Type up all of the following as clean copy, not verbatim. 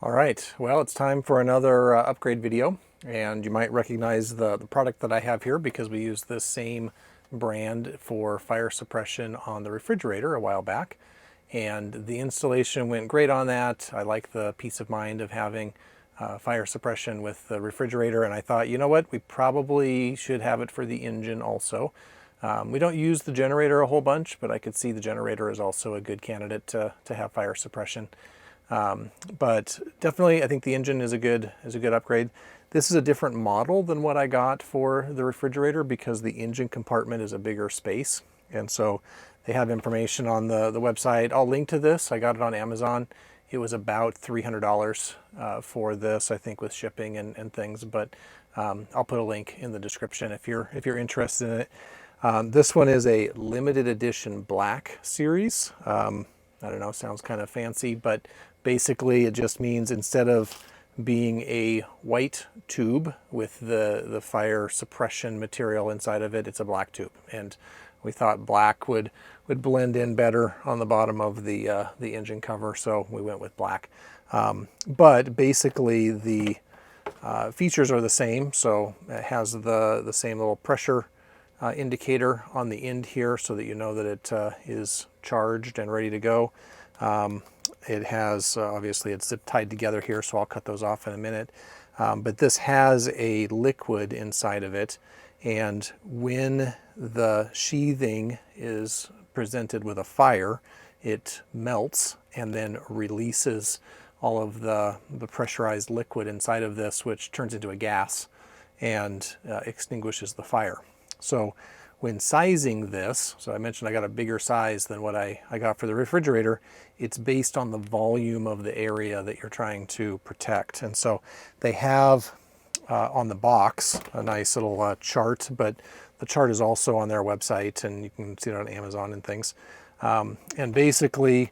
All right, well, it's time for another upgrade video, and you might recognize the product that I have here because we used this same brand for fire suppression on the refrigerator a while back, and the installation went great on that. I like the peace of mind of having fire suppression with the refrigerator, and I thought, you know what, we probably should have it for the engine also. We don't use the generator a whole bunch, but I could see the generator is also a good candidate to have fire suppression. But definitely I think the engine is a good upgrade. This is a different model than what I got for the refrigerator because the engine compartment is a bigger space, and so they have information on the website. I'll link to this. I got it on Amazon. It was about $300 for this, I think, with shipping and things, but I'll put a link in the description if you're interested in it. This one is a limited edition black series. I don't know, sounds kind of fancy, but basically it just means instead of being a white tube with the fire suppression material inside of it, it's a black tube. And we thought black would blend in better on the bottom of the engine cover, so we went with black. But basically the features are the same, so it has the same little pressure indicator on the end here so that you know that it is charged and ready to go. It has, obviously it's zip tied together here, so I'll cut those off in a minute. But this has a liquid inside of it, and when the sheathing is presented with a fire, it melts and then releases all of the pressurized liquid inside of this, which turns into a gas and extinguishes the fire. So when sizing this, so I mentioned I got a bigger size than what I got for the refrigerator, it's based on the volume of the area that you're trying to protect. And so they have on the box a nice little chart, but the chart is also on their website and you can see it on Amazon and things. And basically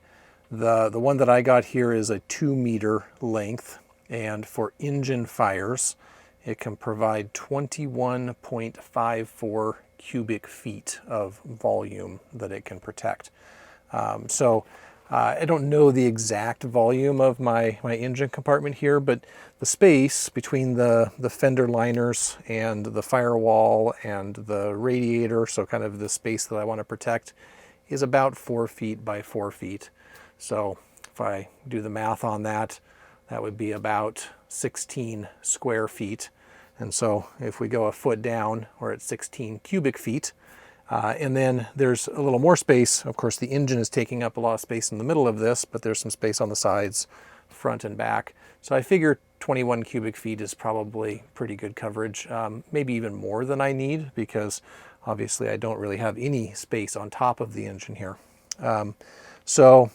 the one that I got here is a 2-meter length, and for engine fires, it can provide 21.54 cubic feet of volume that it can protect. So I don't know the exact volume of my engine compartment here, but the space between the fender liners and the firewall and the radiator, so kind of the space that I want to protect, is about 4 feet by 4 feet. So if I do the math on that, that would be about 16 square feet. And so if we go a foot down, we're at 16 cubic feet. And then there's a little more space. Of course, the engine is taking up a lot of space in the middle of this, but there's some space on the sides, front and back. So I figure 21 cubic feet is probably pretty good coverage, maybe even more than I need, because obviously I don't really have any space on top of the engine here. So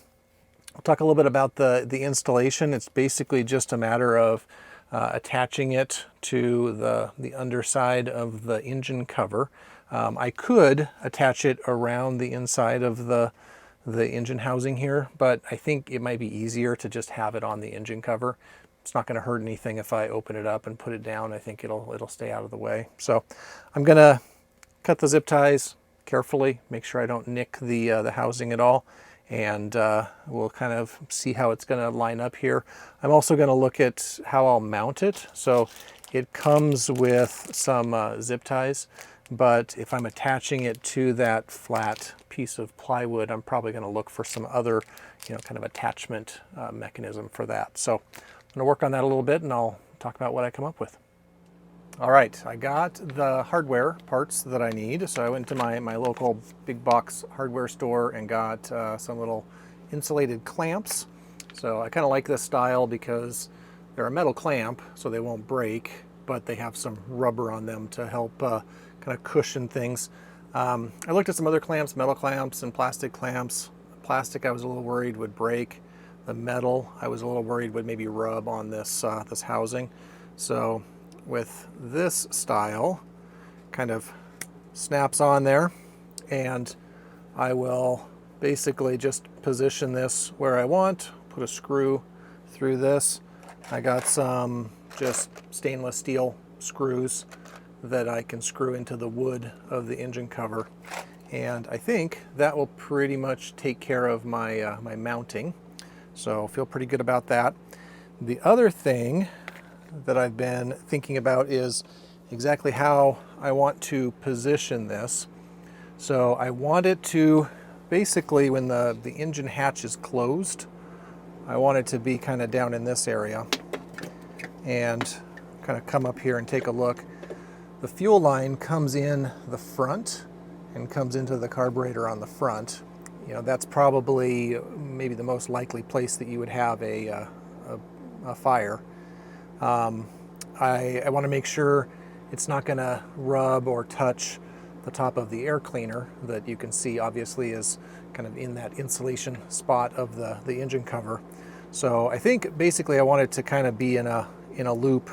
I'll talk a little bit about the installation. It's basically just a matter of attaching it to the underside of the engine cover. I could attach it around the inside of the engine housing here, but I think it might be easier to just have it on the engine cover. It's not going to hurt anything if I open it up and put it down. I think it'll stay out of the way. So I'm going to cut the zip ties carefully, make sure I don't nick the housing at all, and we'll kind of see how it's going to line up here. I'm also going to look at how I'll mount it. So it comes with some zip ties, but if I'm attaching it to that flat piece of plywood, I'm probably going to look for some other, kind of attachment mechanism for that. So I'm going to work on that a little bit, and I'll talk about what I come up with. All right, I got the hardware parts that I need. So I went to my local big box hardware store and got some little insulated clamps. So I kind of like this style because they're a metal clamp, so they won't break, but they have some rubber on them to help kind of cushion things. I looked at some other clamps, metal clamps and plastic clamps. Plastic I was a little worried would break. The metal I was a little worried would maybe rub on this housing. So with this style, kind of snaps on there, and I will basically just position this where I want, put a screw through this. I got some just stainless steel screws that I can screw into the wood of the engine cover, and I think that will pretty much take care of my my mounting, so feel pretty good about that. The other thing that I've been thinking about is exactly how I want to position this. So I want it to basically, when the engine hatch is closed, I want it to be kind of down in this area and kind of come up here and take a look. The fuel line comes in the front and comes into the carburetor on the front. You know, that's probably maybe the most likely place that you would have a fire. I want to make sure it's not going to rub or touch the top of the air cleaner that you can see obviously is kind of in that insulation spot of the engine cover. So I think basically I want it to kind of be in a loop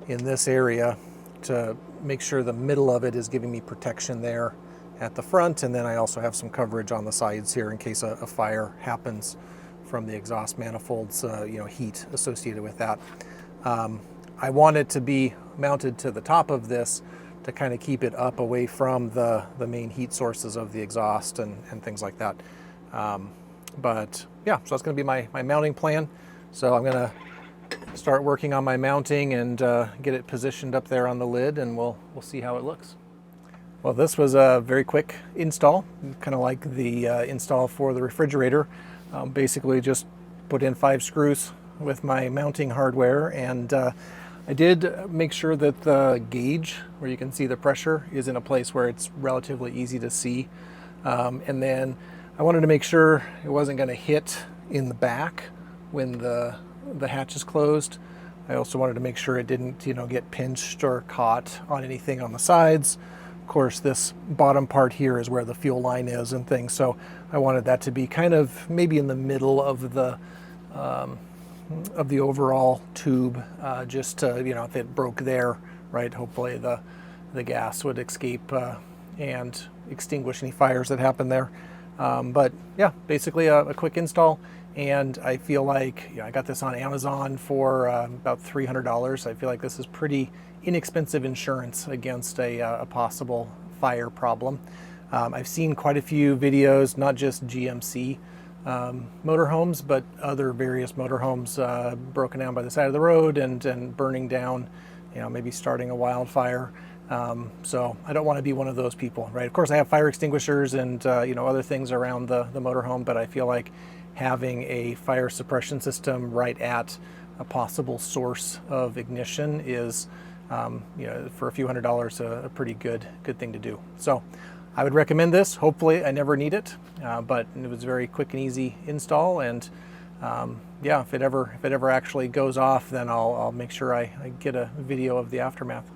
in this area to make sure the middle of it is giving me protection there at the front, and then I also have some coverage on the sides here in case a fire happens from the exhaust manifolds, heat associated with that. I want it to be mounted to the top of this to kind of keep it up away from the main heat sources of the exhaust and things like that. But yeah, so that's going to be my mounting plan. So I'm going to start working on my mounting and get it positioned up there on the lid, and we'll see how it looks. Well, this was a very quick install, kind of like the install for the refrigerator. Basically just put in 5 screws with my mounting hardware, and I did make sure that the gauge, where you can see the pressure, is in a place where it's relatively easy to see. And then I wanted to make sure it wasn't going to hit in the back when the hatch is closed. I also wanted to make sure it didn't, get pinched or caught on anything on the sides. Of course, this bottom part here is where the fuel line is and things, so I wanted that to be kind of maybe in the middle of the overall tube, just to, if it broke there, right, hopefully the gas would escape and extinguish any fires that happen there. But yeah, basically a quick install, and I feel like I got this on Amazon for about $300. I feel like this is pretty inexpensive insurance against a possible fire problem. I've seen quite a few videos, not just GMC motorhomes, but other various motorhomes broken down by the side of the road and burning down, maybe starting a wildfire. So I don't want to be one of those people, right? Of course, I have fire extinguishers and other things around the motorhome, but I feel like having a fire suppression system right at a possible source of ignition is, for a few $100s, a pretty good thing to do. So I would recommend this. Hopefully I never need it, but it was a very quick and easy install, and yeah, if it ever actually goes off, then I'll make sure I get a video of the aftermath.